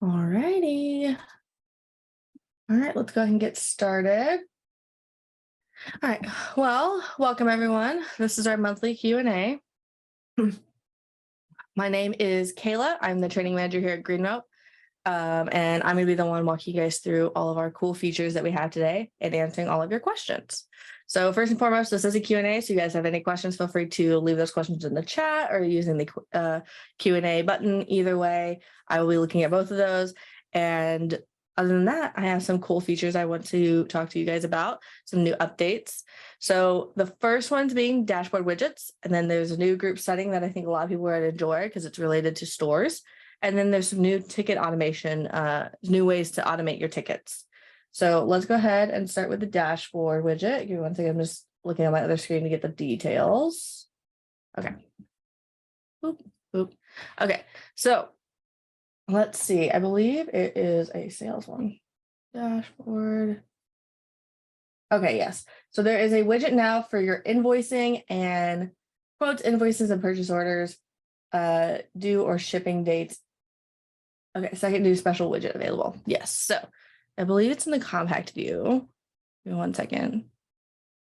All righty. All right, let's go ahead and get started. All right. Well, welcome everyone. This is our monthly Q&A. My name is Kayla. I'm the training manager here at Greenbelt. And I'm going to be the one walking you guys through all of our cool features that we have today and answering all of your questions. So first and foremost, this is a Q&A. So you guys have any questions, feel free to leave those questions in the chat or using the Q&A button. Either way, I will be looking at both of those. And other than that, I have some cool features I want to talk to you guys about, some new updates. So the first one's being dashboard widgets. And then there's a new group setting that I think a lot of people would enjoy because it's related to stores. And then there's some new ticket automation, new ways to automate your tickets. So let's go ahead and start with the dashboard widget. Give me one second. I'm just looking at my other screen to get the details. Okay. Boop, boop. Okay. So let's see. I believe it is a sales one. Dashboard. Okay, yes. So there is a widget now for your invoicing and quotes, invoices, and purchase orders, due or shipping dates. Okay, second new special widget available. Yes, so I believe it's in the compact view. Give me one second.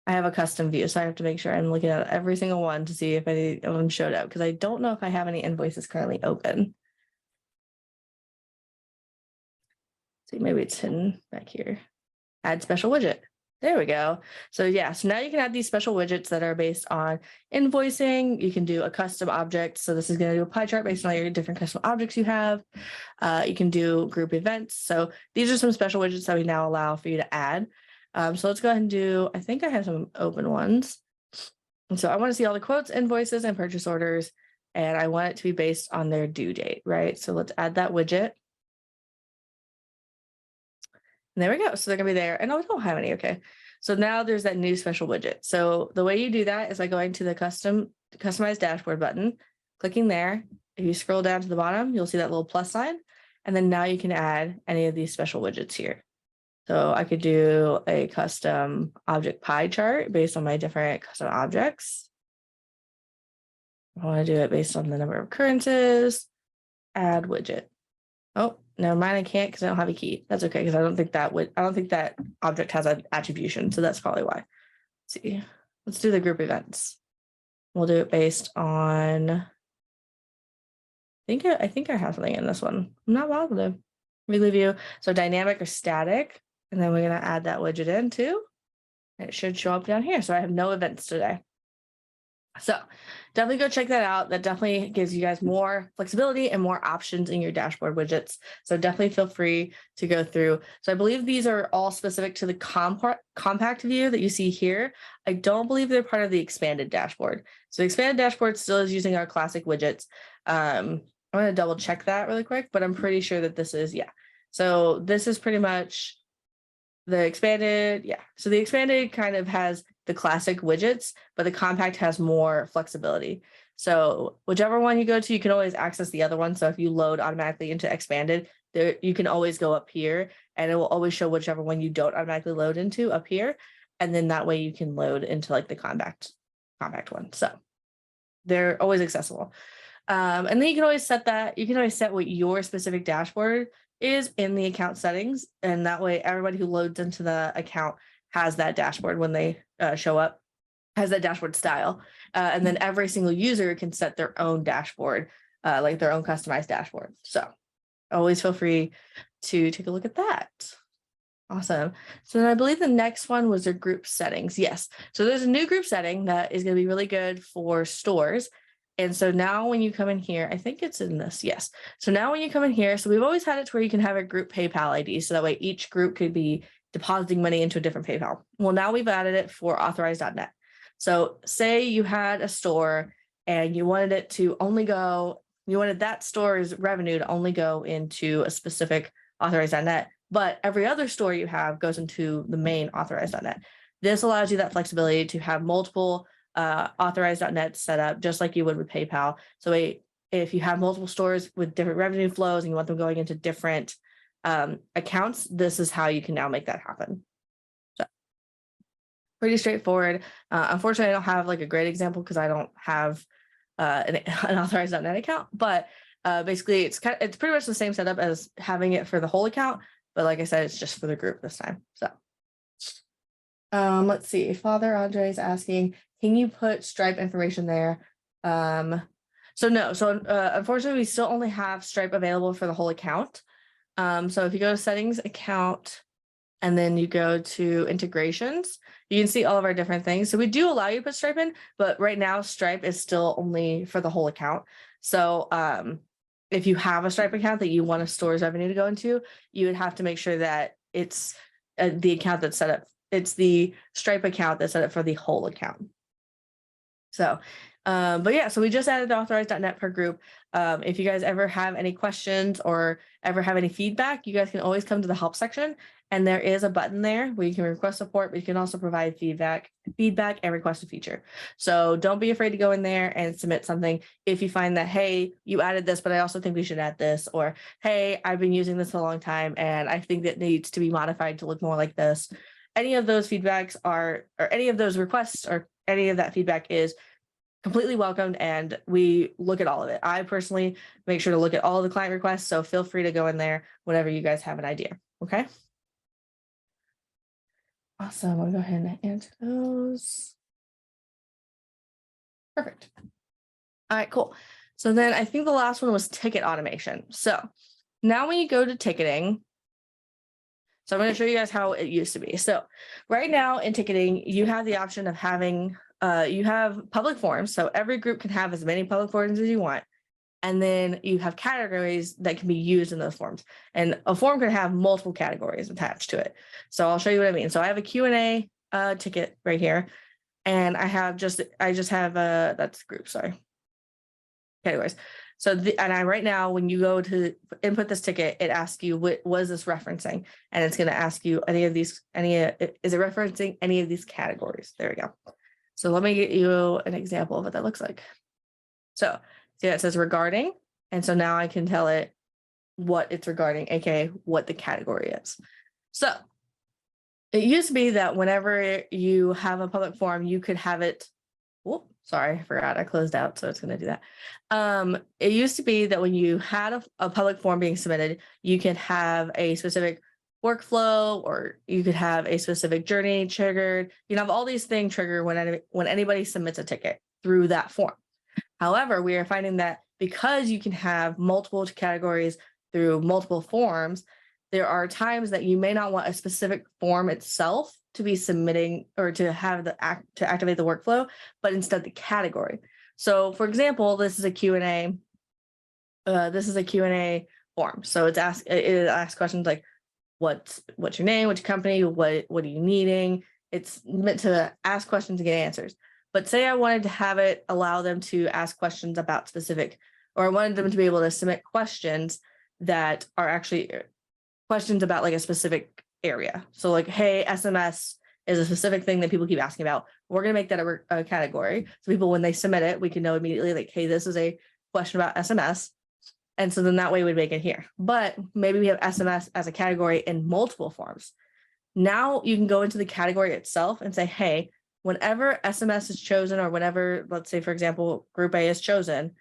I have a custom view, so I have to make sure I'm looking at every single one to see if any of them showed up because I don't know if I have any invoices currently open. See, maybe it's hidden back here. Add special widget. There we go. So yeah, so now you can add these special widgets that are based on invoicing. You can do a custom object. So this is going to do a pie chart based on all your different custom objects you have. You can do group events. So these are some special widgets that we now allow for you to add. So let's go ahead and do, I think I have some open ones. And so I want to see all the quotes, invoices, and purchase orders. And I want it to be based on their due date, right? So let's add that widget. And there we go. So they're going to be there. And oh, we don't have any. Okay. So now there's that new special widget. So the way you do that is by going to the customize dashboard button, clicking there. If you scroll down to the bottom, you'll see that little plus sign. And then now you can add any of these special widgets here. So I could do a custom object pie chart based on my different custom objects. I want to do it based on the number of occurrences. Add widget. Oh, never mind. I can't because I don't have a key. That's okay because I don't think that object has an attribution. So that's probably why. Let's see. Let's do the group events. We'll do it based on. I think I have something in this one. I'm not positive. Weekly view. So dynamic or static, and then we're gonna add that widget in too. And it should show up down here. So I have no events today. So definitely go check that out. That definitely gives you guys more flexibility and more options in your dashboard widgets. So definitely feel free to go through. So I believe these are all specific to the compact view that you see here. I don't believe they're part of the expanded dashboard. So the expanded dashboard still is using our classic widgets. I'm going to double check that really quick, but I'm pretty sure that this is, yeah. So this is pretty much the expanded, yeah. So the expanded kind of has the classic widgets, but the compact has more flexibility. So whichever one you go to, you can always access the other one. So if you load automatically into expanded, there you can always go up here and it will always show whichever one you don't automatically load into up here. And then that way you can load into like the compact one. So they're always accessible. And then you can always set what your specific dashboard is in the account settings. And that way everybody who loads into the account has that dashboard when they show up, has that dashboard style. And then every single user can set their own dashboard, like their own customized dashboard. So always feel free to take a look at that. Awesome. So then I believe the next one was their group settings. Yes. So there's a new group setting that is going to be really good for stores. And so now when you come in here, I think it's in this, yes. So now when you come in here, so we've always had it to where you can have a group PayPal ID. So that way each group could be depositing money into a different PayPal. Well, now we've added it for authorized.net. So say you had a store and you wanted that store's revenue to only go into a specific authorized.net, but every other store you have goes into the main authorized.net. This allows you that flexibility to have multiple authorized.net set up just like you would with PayPal. So if you have multiple stores with different revenue flows and you want them going into different accounts, this is how you can now make that happen. So pretty straightforward. Unfortunately, I don't have like a great example because I don't have an authorized.net account, but Basically, it's pretty much the same setup as having it for the whole account, but like I said, it's just for the group this time. So let's see. Father Andre is asking, can you put Stripe information there? So no. So unfortunately, we still only have Stripe available for the whole account. So if you go to settings, account, and then you go to integrations, you can see all of our different things. So we do allow you to put Stripe in, but right now Stripe is still only for the whole account. So if you have a Stripe account that you want to store revenue to go into, you would have to make sure that it's the account that's set up. It's the Stripe account that's set up for the whole account. So, but yeah, so we just added the authorized.net per group. If you guys ever have any questions or ever have any feedback, you guys can always come to the help section, and there is a button there where you can request support, but you can also provide feedback and request a feature. So don't be afraid to go in there and submit something if you find that, hey, you added this, but I also think we should add this, or hey, I've been using this for a long time and I think that needs to be modified to look more like this. Any of those feedbacks or any of those requests or any of that feedback is completely welcomed, and we look at all of it. I personally make sure to look at all of the client requests, so feel free to go in there whenever you guys have an idea. Okay. Awesome. I'll go ahead and answer those. Perfect. All right, cool. So then I think the last one was ticket automation. So now when you go to ticketing, so I'm going to show you guys how it used to be. So right now in ticketing, you have the option of having, you have public forms. So every group can have as many public forms as you want. And then you have categories that can be used in those forms. And a form can have multiple categories attached to it. So I'll show you what I mean. So I have a Q&A ticket right here. And I just have that's group, sorry. Categories. So and right now, when you go to input this ticket, it asks you what is this referencing, and it's going to ask you is it referencing any of these categories? There we go. So let me get you an example of what that looks like. So see, it says regarding, and so now I can tell it what it's regarding, aka what the category is. So it used to be that whenever you have a public forum, you could have it. Oh, sorry, I forgot. I closed out, so it's going to do that. It used to be that when you had a public form being submitted, you could have a specific workflow, or you could have a specific journey triggered. You can have all these things trigger when anybody submits a ticket through that form. However, we are finding that because you can have multiple categories through multiple forms, there are times that you may not want a specific form itself to be submitting or to have to activate the workflow, but instead the category. So for example, this is a Q&A. This is a Q&A form. So it asks questions like, what's your name, what's your company, what are you needing? It's meant to ask questions and get answers. But say I wanted to have it allow them to ask questions about specific, or I wanted them to be able to submit questions that are actually questions about like a specific area. So like, hey, SMS is a specific thing that people keep asking about. We're going to make that a category. So people, when they submit it, we can know immediately like, hey, this is a question about SMS. And so then that way we'd make it here. But maybe we have SMS as a category in multiple forms. Now you can go into the category itself and say, hey, whenever SMS is chosen, or whenever, let's say, for example, group A is chosen,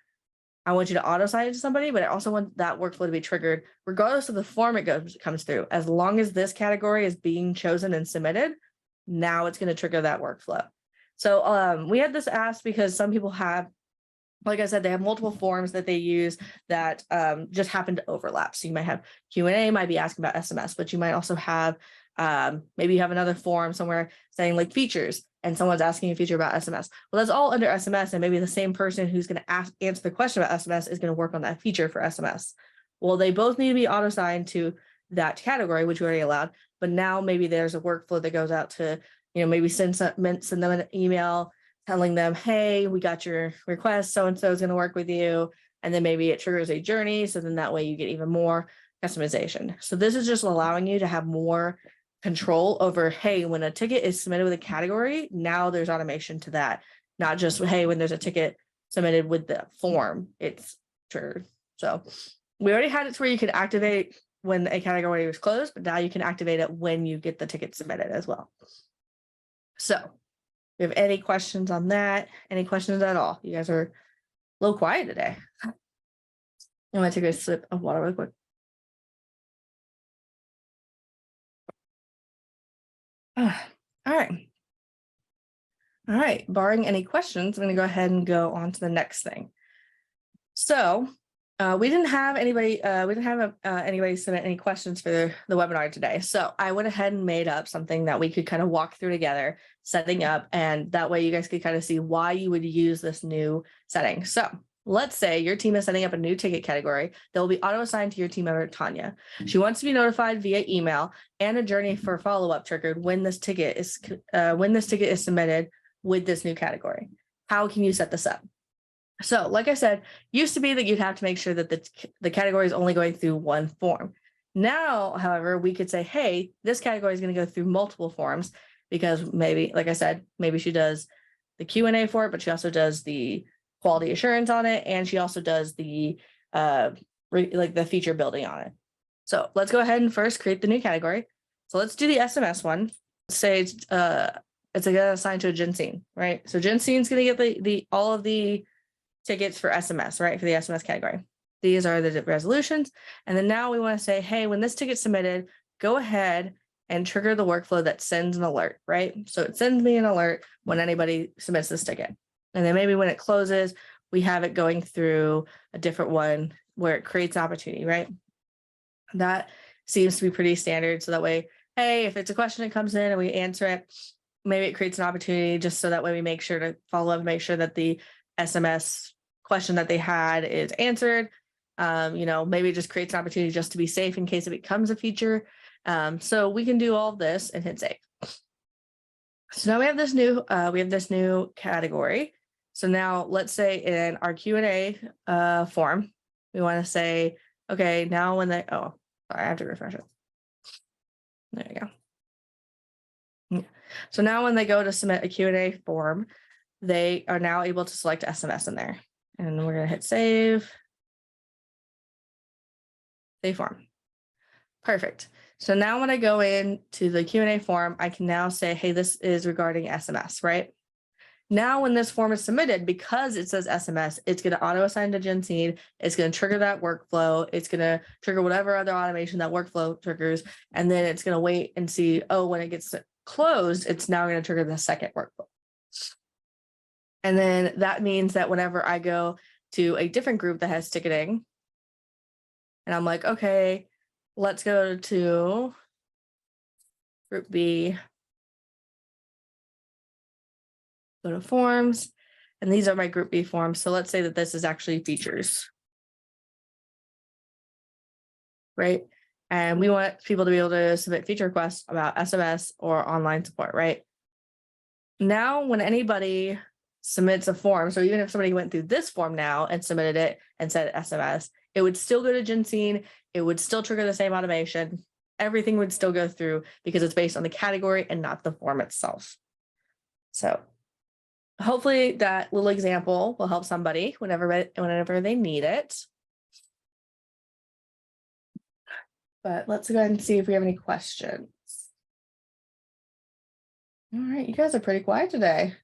I want you to auto assign it to somebody, but I also want that workflow to be triggered regardless of the form it comes through. As long as this category is being chosen and submitted, now it's going to trigger that workflow. So we had this asked because some people have, like I said, they have multiple forms that they use that just happen to overlap. So you might have Q&A might be asking about SMS, but you might also have maybe you have another form somewhere saying like features, and someone's asking a feature about SMS. Well, that's all under SMS, and maybe the same person who's going to answer the question about SMS is going to work on that feature for SMS. Well, they both need to be auto-assigned to that category, which we already allowed. But now maybe there's a workflow that goes out to, maybe send them an email telling them, hey, we got your request, so-and-so is going to work with you. And then maybe it triggers a journey. So then that way you get even more customization. So this is just allowing you to have more control over, hey, when a ticket is submitted with a category, now there's automation to that. Not just, hey, when there's a ticket submitted with the form, it's triggered. So we already had it to where you could activate when a category was closed, but now you can activate it when you get the ticket submitted as well. So if you have any questions on that, any questions at all? You guys are a little quiet today. I'm going to take a sip of water real quick. All right. All right. Barring any questions, I'm going to go ahead and go on to the next thing. So we didn't have anybody submit any questions for the webinar today. So I went ahead and made up something that we could kind of walk through together, setting up, and that way you guys could kind of see why you would use this new setting. So let's say your team is setting up a new ticket category that will be auto-assigned to your team member, Tanya. She wants to be notified via email and a journey for follow-up triggered when this ticket is submitted with this new category. How can you set this up? So like I said, used to be that you'd have to make sure that the category is only going through one form. Now, however, we could say, hey, this category is going to go through multiple forms because maybe, like I said, maybe she does the Q&A for it, but she also does the quality assurance on it, and she also does the like the feature building on it. So let's go ahead and first create the new category. So let's do the SMS one. Say it's assigned to a Jensine, right? So Jensine's going to get the all of the tickets for SMS, right? For the SMS category. These are the resolutions. And then now we want to say, hey, when this ticket's submitted, go ahead and trigger the workflow that sends an alert, right? So it sends me an alert when anybody submits this ticket. And then maybe when it closes, we have it going through a different one where it creates opportunity, right? That seems to be pretty standard. So that way, hey, if it's a question that comes in and we answer it, maybe it creates an opportunity just so that way we make sure to follow up, make sure that the SMS question that they had is answered. Maybe it just creates an opportunity just to be safe in case it becomes a feature. So we can do all this and hit save. So now we have this new category. So now let's say in our Q&A form, we want to say, okay, now when they, sorry, I have to refresh it. There you go. Yeah. So now when they go to submit a Q&A form, they are now able to select SMS in there. And we're going to hit save. Save form. Perfect. So now when I go into the Q&A form, I can now say, hey, this is regarding SMS, right? Now when this form is submitted, because it says SMS, it's going to auto-assign to Jensine. It's going to trigger that workflow. It's going to trigger whatever other automation that workflow triggers. And then it's going to wait and see, when it gets closed, it's now going to trigger the second workflow. And then that means that whenever I go to a different group that has ticketing, and I'm like, okay, let's go to group B, go to forms, and these are my group B forms. So let's say that this is actually features, right? And we want people to be able to submit feature requests about SMS or online support, right? Now, when anybody submits a form, so even if somebody went through this form now and submitted it and said SMS, it would still go to Jensine. It would still trigger the same automation. Everything would still go through because it's based on the category and not the form itself. So hopefully that little example will help somebody whenever they need it. But let's go ahead and see if we have any questions. All right, you guys are pretty quiet today.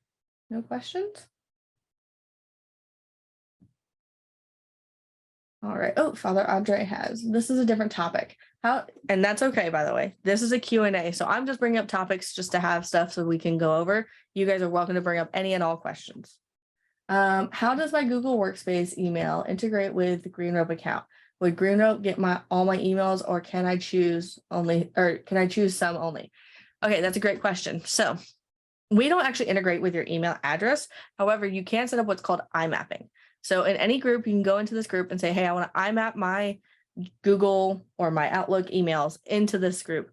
No questions? All right. Oh, Father Andre has. This is a different topic. And that's okay, by the way. This is a Q&A. So I'm just bringing up topics just to have stuff so we can go over. You guys are welcome to bring up any and all questions. How does my Google Workspace email integrate with the GreenRope account? Would GreenRope get all my emails, or can I choose some only? Okay, that's a great question. So we don't actually integrate with your email address. However, you can set up what's called IMapping. So in any group, you can go into this group and say, hey, I want to IMAP my Google or my Outlook emails into this group,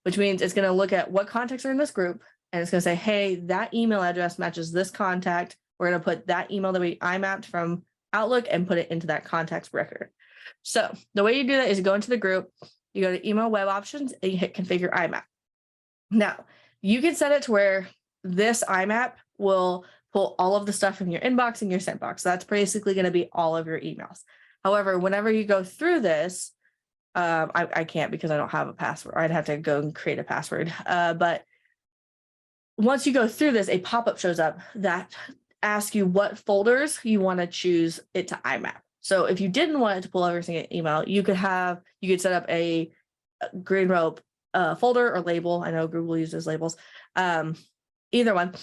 which means it's going to look at what contacts are in this group. And it's going to say, hey, that email address matches this contact. We're going to put that email that we IMapped from Outlook and put it into that contact's record. So the way you do that is you go into the group, you go to email web options, and you hit configure IMAP. Now, you can set it to where this IMAP will pull all of the stuff from your inbox and your sent box. So that's basically going to be all of your emails. However, whenever you go through this, I can't because I don't have a password. I'd have to go and create a password. But once you go through this, a pop-up shows up that asks you what folders you want to choose it to IMAP. So if you didn't want it to pull every single email, you could set up a green rope folder or label. I know Google uses labels, either one.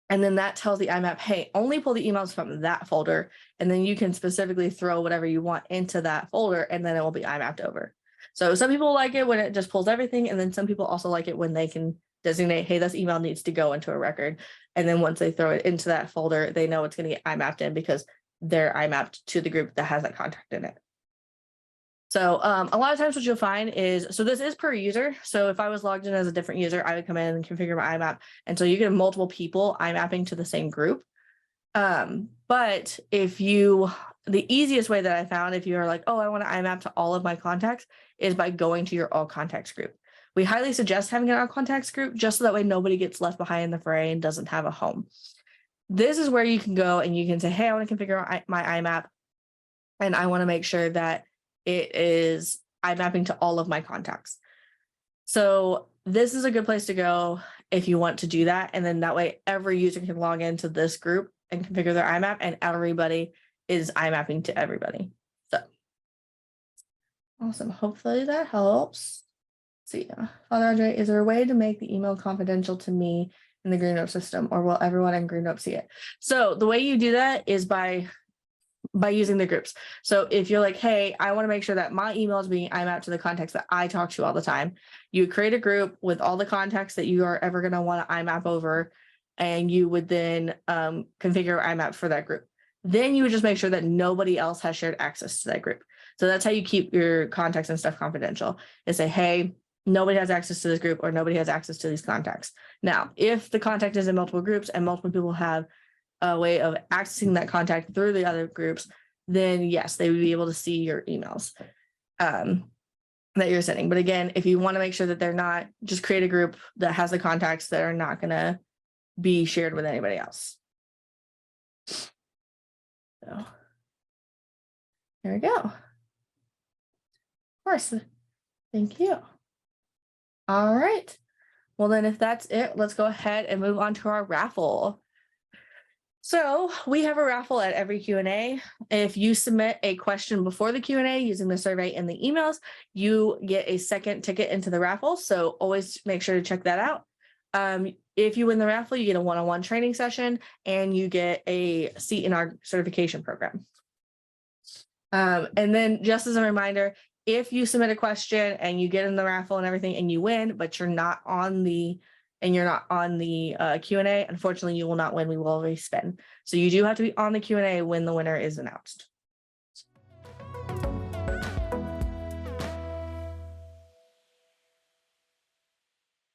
And then that tells the IMAP, hey, only pull the emails from that folder. And then you can specifically throw whatever you want into that folder, and then it will be IMAP'd over. So some people like it when it just pulls everything. And then some people also like it when they can designate, hey, this email needs to go into a record. And then once they throw it into that folder, they know it's going to get IMAP'd in because they're IMAP'd to the group that has that contact in it. So a lot of times what you'll find is, so this is per user. So if I was logged in as a different user, I would come in and configure my IMAP. And so you get multiple people IMAPing to the same group. But the easiest way that I found, if you are like, oh, I want to IMAP to all of my contacts, is by going to your all contacts group. We highly suggest having an all contacts group just so that way nobody gets left behind in the fray and doesn't have a home. This is where you can go and you can say, hey, I want to configure my IMAP, and I want to make sure that it is IMAPing to all of my contacts. So this is a good place to go if you want to do that. And then that way every user can log into this group and configure their IMAP, and everybody is IMAPing to everybody. So awesome. Hopefully that helps. Let's see, Father Andre, is there a way to make the email confidential to me in the GreenNote system, or will everyone in GreenNote see it? So the way you do that is by using the groups. So if you're like, hey, I want to make sure that my email is being IMAPed to the contacts that I talk to all the time, you create a group with all the contacts that you are ever going to want to IMAP over, and you would then configure IMAP for that group. Then you would just make sure that nobody else has shared access to that group. So that's how you keep your contacts and stuff confidential, is say, hey, nobody has access to this group, or nobody has access to these contacts. Now, if the contact is in multiple groups and multiple people have a way of accessing that contact through the other groups, then yes, they would be able to see your emails that you're sending. But again, if you want to make sure that they're not, just create a group that has the contacts that are not going to be shared with anybody else. So there we go. Of course. Thank you. All right. Well, then if that's it, let's go ahead and move on to our raffle. So we have a raffle at every Q&A. If you submit a question before the Q&A using the survey and the emails, you get a second ticket into the raffle. So always make sure to check that out. If you win the raffle, you get a one-on-one training session, and you get a seat in our certification program. And then just as a reminder, if you submit a question and you get in the raffle and everything and you win, but you're not on the Q&A, unfortunately, you will not win. We will respin. So you do have to be on the Q&A when the winner is announced.